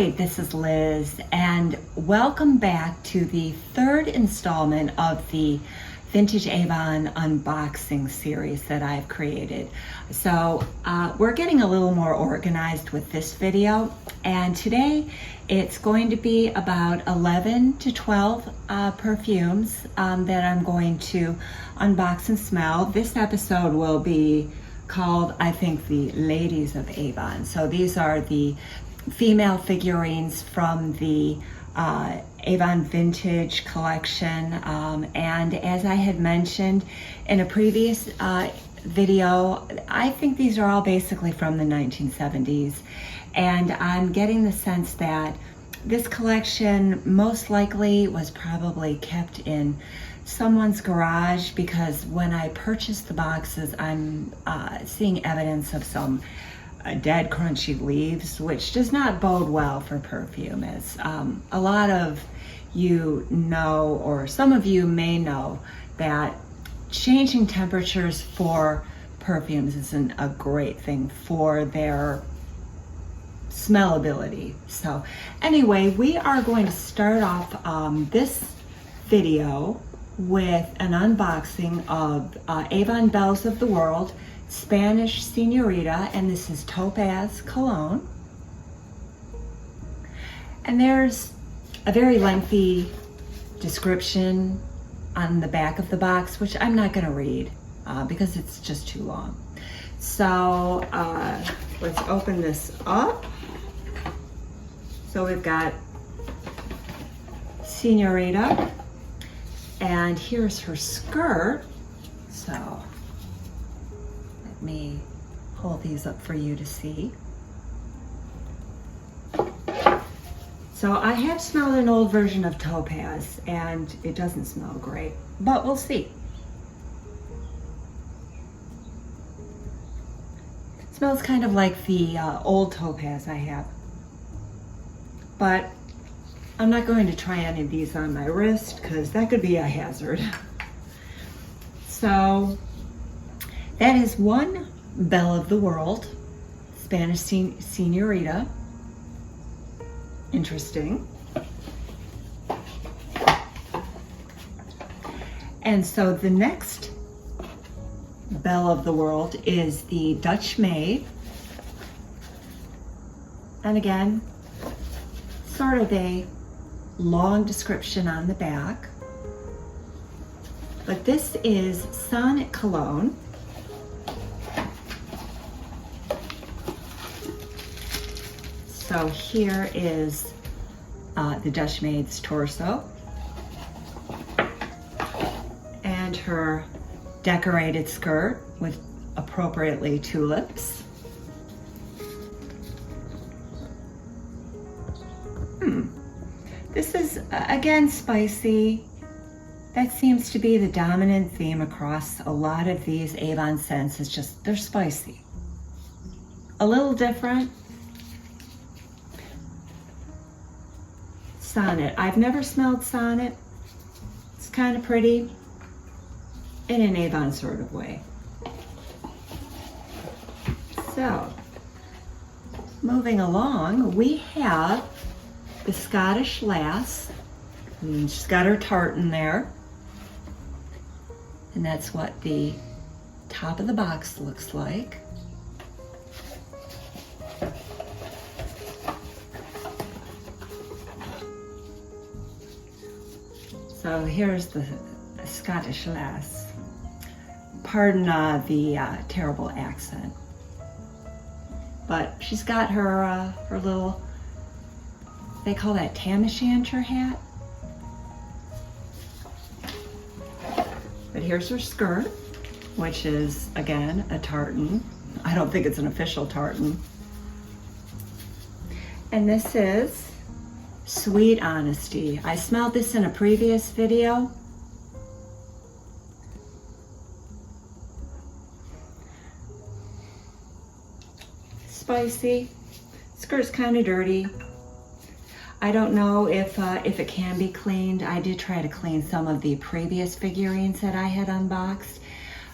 Hi, this is Liz, and welcome back to the third installment of the Vintage Avon unboxing series that I've created. So we're getting a little more organized with this video, and today it's going to be about 11 to 12 perfumes that I'm going to unbox and smell. This episode will be called, I think, the Ladies of Avon. So these are the female figurines from the Avon Vintage collection, and as I had mentioned in a previous video, I think these are all basically from the 1970s, and I'm getting the sense that this collection most likely was probably kept in someone's garage, because when I purchased the boxes, I'm seeing evidence of some dead crunchy leaves, which does not bode well for perfume, as a lot of you know, or some of you may know, that changing temperatures for perfumes isn't a great thing for their smellability. So anyway, we are going to start off this video with an unboxing of Avon Belle's of the World Spanish Seniorita, and this is Topaze cologne. And there's a very lengthy description on the back of the box, which I'm not going to read because it's just too long. So let's open this up. So we've got Seniorita, and here's her skirt. So let me hold these up for you to see. So I have smelled an old version of Topaze, and it doesn't smell great, but we'll see. It smells kind of like the old Topaze I have, but I'm not going to try any of these on my wrist because that could be a hazard. So that is one Belle of the World, Spanish Seniorita. Interesting. And so the next Belle of the World is the Dutch Maid. And again, sort of a long description on the back. But this is Sonnet cologne. So here is the Dutch Maid's torso and her decorated skirt with appropriately tulips. This is again spicy. That seems to be the dominant theme across a lot of these Avon scents. It's just they're spicy. A little different. Sonnet. I've never smelled Sonnet. It's kind of pretty in an Avon sort of way. So, moving along, we have the Scottish Lass. And she's got her tartan there. And that's what the top of the box looks like. So here's the Scottish Lass. Pardon the terrible accent. But she's got her her little, they call that tam o' shanter hat. But here's her skirt, which is, again, a tartan. I don't think it's an official tartan. And this is Sweet Honesty. I smelled this in a previous video. Spicy. Skirt's kind of dirty. I don't know if it can be cleaned. I did try to clean some of the previous figurines that I had unboxed,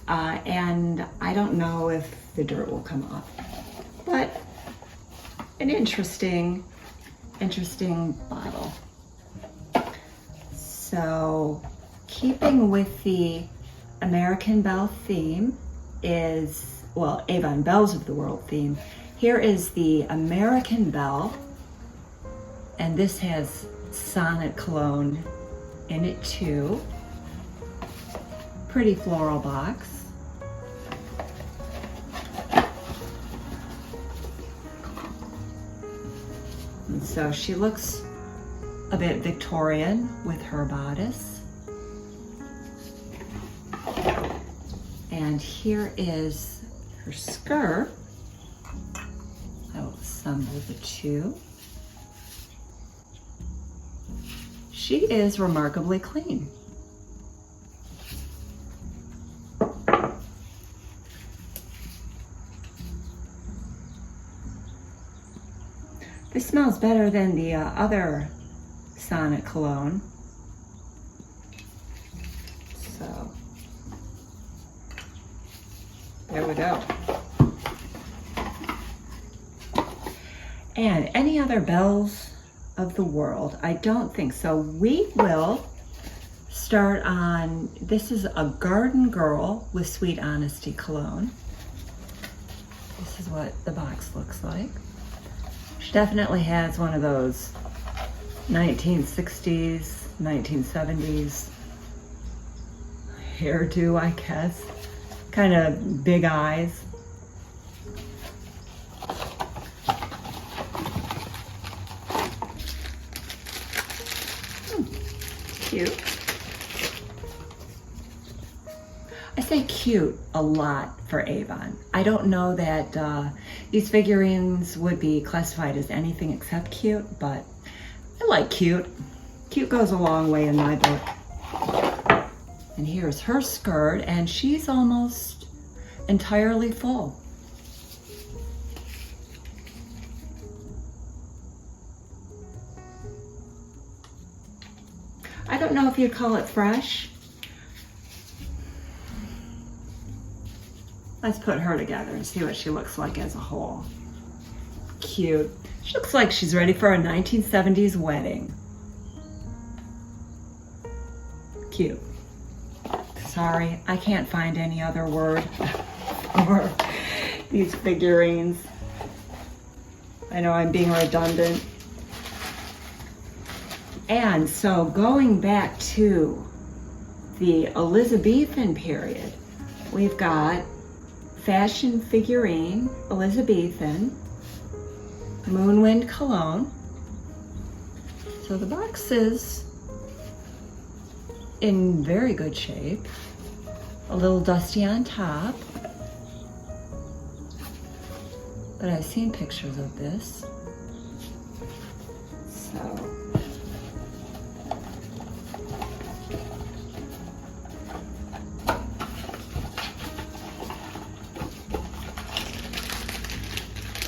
and I don't know if the dirt will come off. But an interesting interesting bottle. So keeping with the American Belle theme is, well, Avon Belles of the World theme. Here is the American Belle, and this has Sonnet cologne in it too. Pretty floral box. And so she looks a bit Victorian with her bodice. And here is her skirt. I will assemble the two. She is remarkably clean. This smells better than the other Sonnet cologne. So, there we go. And any other Belles of the World? I don't think so. We will start on, this is a Garden Girl with Sweet Honesty cologne. This is what the box looks like. She definitely has one of those 1960s, 1970s hairdo, I guess. Kind of big eyes. Cute. I say cute a lot for Avon. I don't know that these figurines would be classified as anything except cute, but I like cute. Cute goes a long way in my book. And here's her skirt, and she's almost entirely full. I don't know if you'd call it fresh. Let's put her together and see what she looks like as a whole. Cute. She looks like she's ready for a 1970s wedding. Cute. Sorry, I can't find any other word for these figurines. I know I'm being redundant. And so going back to the Elizabethan period, we've got fashion figurine, Elizabethan, Moonwind cologne. So the box is in very good shape. A little dusty on top, but I've seen pictures of this. So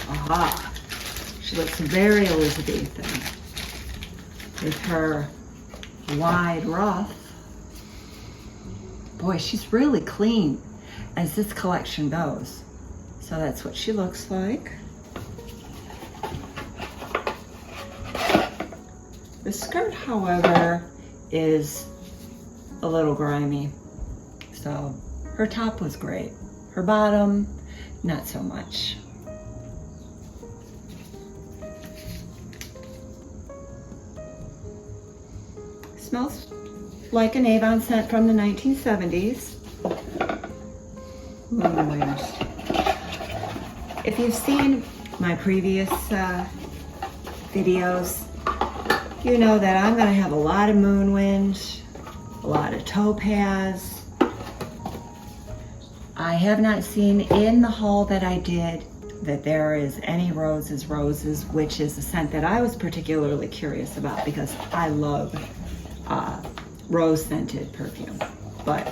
aha, she looks very Elizabethan with her wide ruff. Boy, she's really clean as this collection goes. So that's what she looks like. The skirt, however, is a little grimy. So her top was great. Her bottom, not so much. Smells like an Avon scent from the 1970s. Moonwind. If you've seen my previous videos, you know that I'm gonna have a lot of Moonwind, a lot of Topaze. I have not seen in the haul that I did that there is any Roses, which is a scent that I was particularly curious about because I love rose scented perfume. But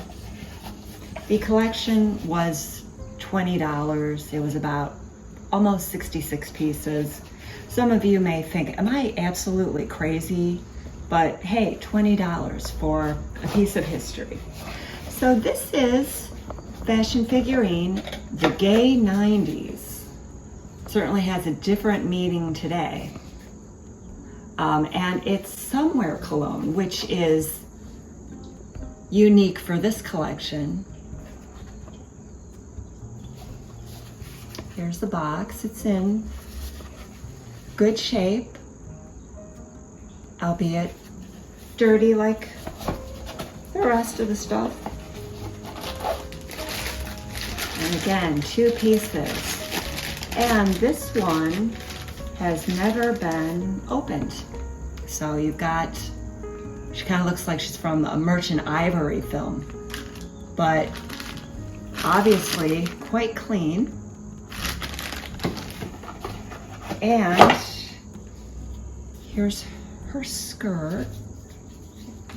the collection was $20. It was about almost 66 pieces. Some of you may think, am I absolutely crazy? But hey, $20 for a piece of history. So this is Fashion Figurine, the Gay 90s. Certainly has a different meaning today. And it's Somewhere cologne, which is unique for this collection. Here's the box. It's in good shape, albeit dirty like the rest of the stuff. And again, 2 pieces. And this one has never been opened. So you've got, she kind of looks like she's from a Merchant Ivory film, but obviously quite clean. And here's her skirt.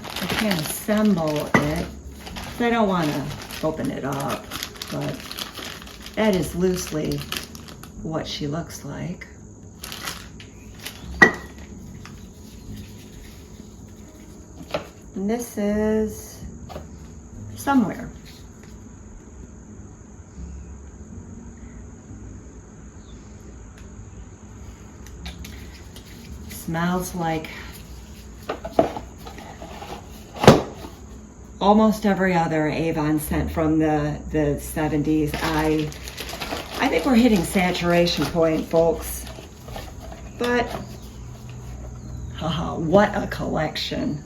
I can't assemble it. I don't want to open it up, but that is loosely what she looks like. And this is Somewhere. Smells like almost every other Avon scent from the 70s. I think we're hitting saturation point, folks. But what a collection.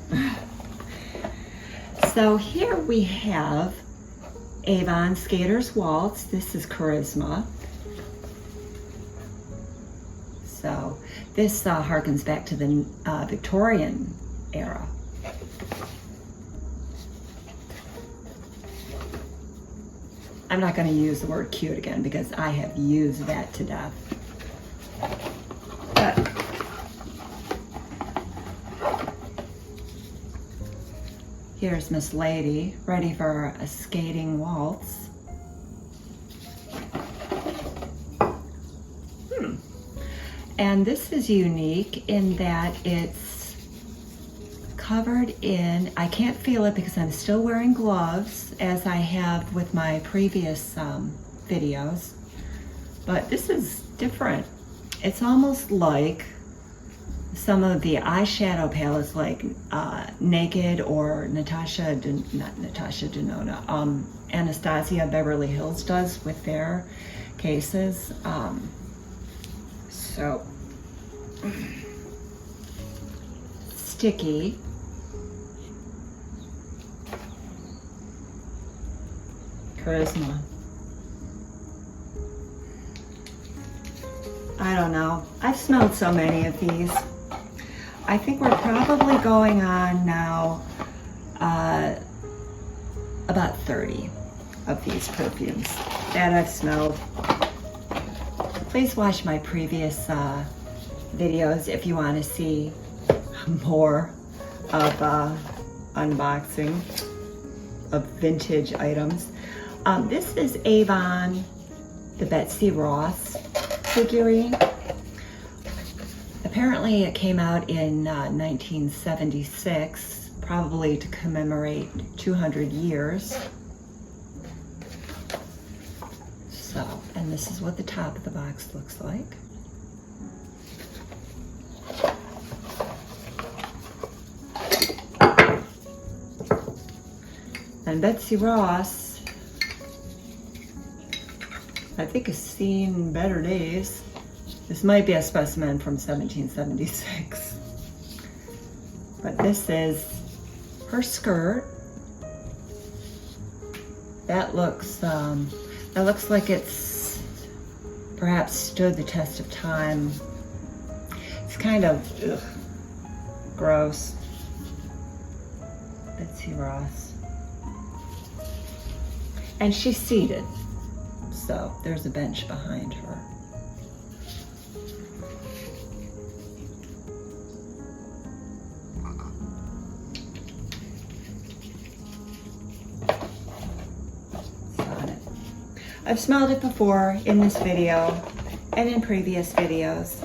So here we have Avon Skater's Waltz. This is Charisma. So this harkens back to the Victorian era. I'm not going to use the word cute again because I have used that to death. But here's Miss Lady, ready for a skating waltz. And this is unique in that it's covered in, I can't feel it because I'm still wearing gloves as I have with my previous videos, but this is different. It's almost like some of the eyeshadow palettes like Naked or Anastasia Beverly Hills does with their cases. So sticky. Charisma. I don't know. I've smelled so many of these. I think we're probably going on now about 30 of these perfumes that I've smelled. Please watch my previous videos if you want to see more of unboxing of vintage items. This is Avon, the Betsy Ross figurine. Apparently it came out in 1976, probably to commemorate 200 years. So, and this is what the top of the box looks like. And Betsy Ross, I think, has seen better days. This might be a specimen from 1776. But this is her skirt. That looks like it's perhaps stood the test of time. It's kind of gross. Betsy Ross. And she's seated, so there's a bench behind her. Sonnet. I've smelled it before in this video and in previous videos.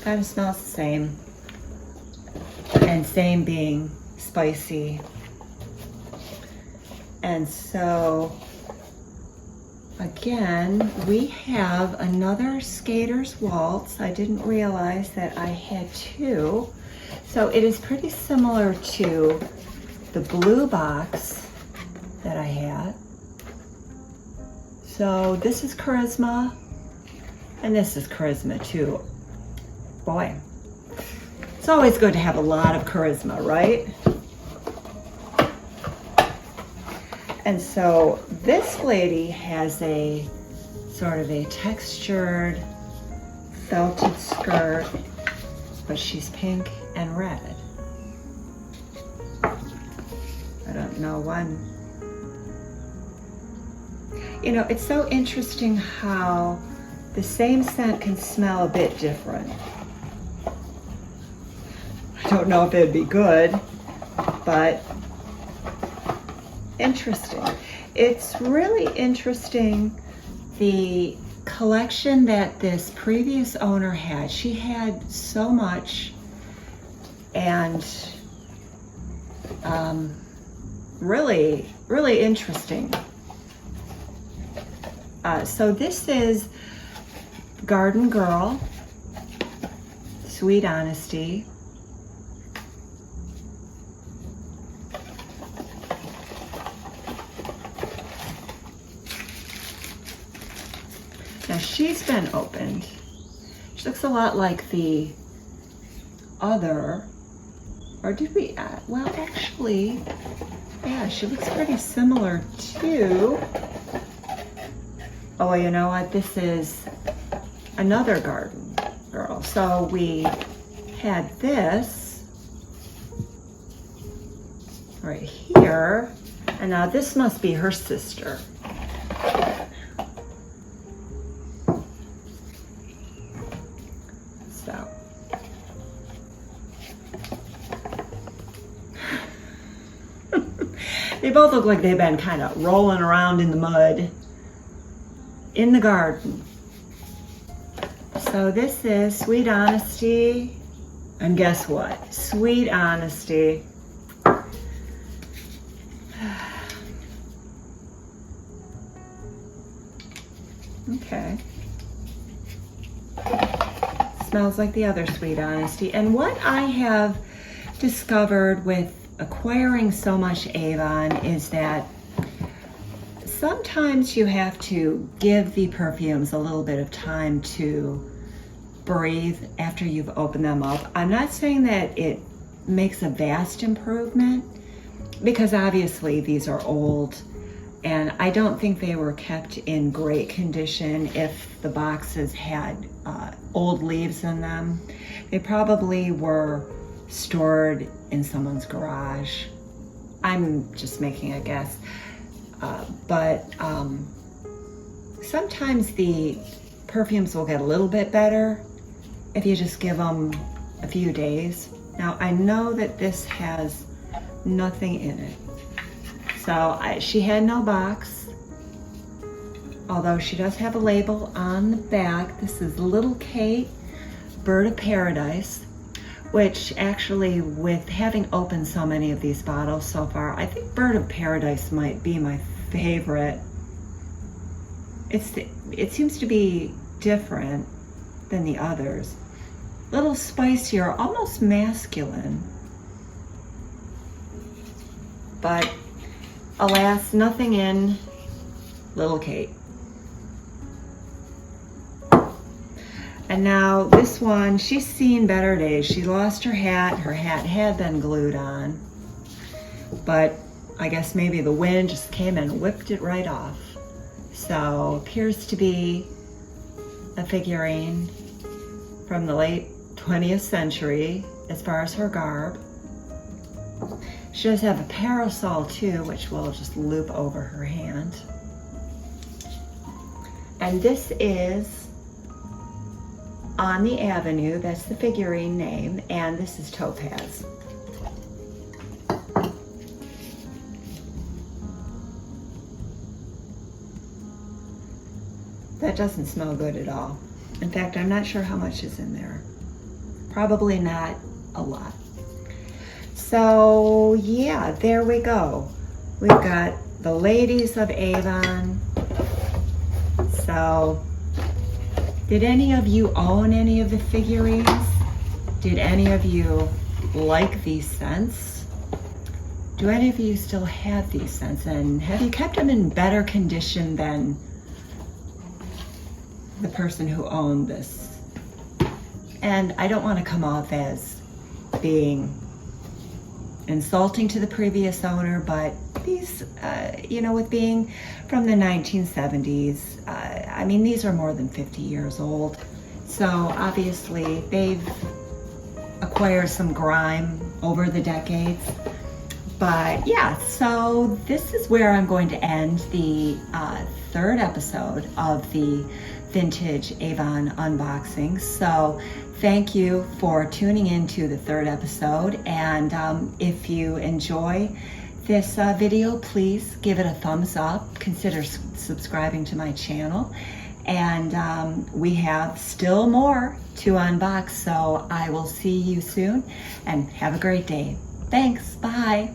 Kind of smells the same. And same being spicy. And so again, we have another Skater's Waltz. I didn't realize that I had two. So it is pretty similar to the blue box that I had. So this is Charisma, and this is Charisma too. Boy, it's always good to have a lot of charisma, right? And so this lady has a sort of a textured felted skirt, but she's pink and red. I don't know when. You know, it's so interesting how the same scent can smell a bit different. I don't know if it'd be good, but interesting. It's really interesting, the collection that this previous owner had. She had so much, and really, really interesting. So this is Garden Girl, Sweet Honesty. Now she's been opened. She looks a lot like the other, or did we, well actually, yeah, she looks pretty similar too. Oh, you know what, this is another Garden Girl. So we had this right here, and now this must be her sister. So they both look like they've been kind of rolling around in the mud in the garden. So this is Sweet Honesty, and guess what? Sweet Honesty. Okay. Smells like the other Sweet Honesty. And what I have discovered with acquiring so much Avon is that sometimes you have to give the perfumes a little bit of time to breathe after you've opened them up. I'm not saying that it makes a vast improvement, because obviously these are old, and I don't think they were kept in great condition. If the boxes had old leaves in them, they probably were stored in someone's garage. I'm just making a guess. But sometimes the perfumes will get a little bit better if you just give them a few days. Now I know that this has nothing in it. So she had no box, although she does have a label on the back. This is Little Kate, Bird of Paradise, which actually, with having opened so many of these bottles so far, I think Bird of Paradise might be my favorite. It seems to be different than the others. A little spicier, almost masculine. But alas, nothing in Little Kate. And now this one, she's seen better days. She lost her hat. Her hat had been glued on, but I guess maybe the wind just came and whipped it right off. So appears to be a figurine from the late 20th century as far as her garb. She does have a parasol too, which will just loop over her hand. And this is On the Avenue, that's the figurine name, and this is Topaze. That doesn't smell good at all. In fact, I'm not sure how much is in there. Probably not a lot. So yeah, there we go. We've got the Ladies of Avon So, did any of you own any of the figurines? Did any of you like these scents? Do any of you still have these scents? And have you kept them in better condition than the person who owned this? And I don't want to come off as being insulting to the previous owner, but these, with being from the 1970s, I mean, these are more than 50 years old. So obviously they've acquired some grime over the decades. But yeah, so this is where I'm going to end the third episode of the Vintage Avon unboxing. So thank you for tuning in to the third episode. And if you enjoy this video, please give it a thumbs up. Consider subscribing to my channel. And we have still more to unbox. So I will see you soon and have a great day. Thanks. Bye.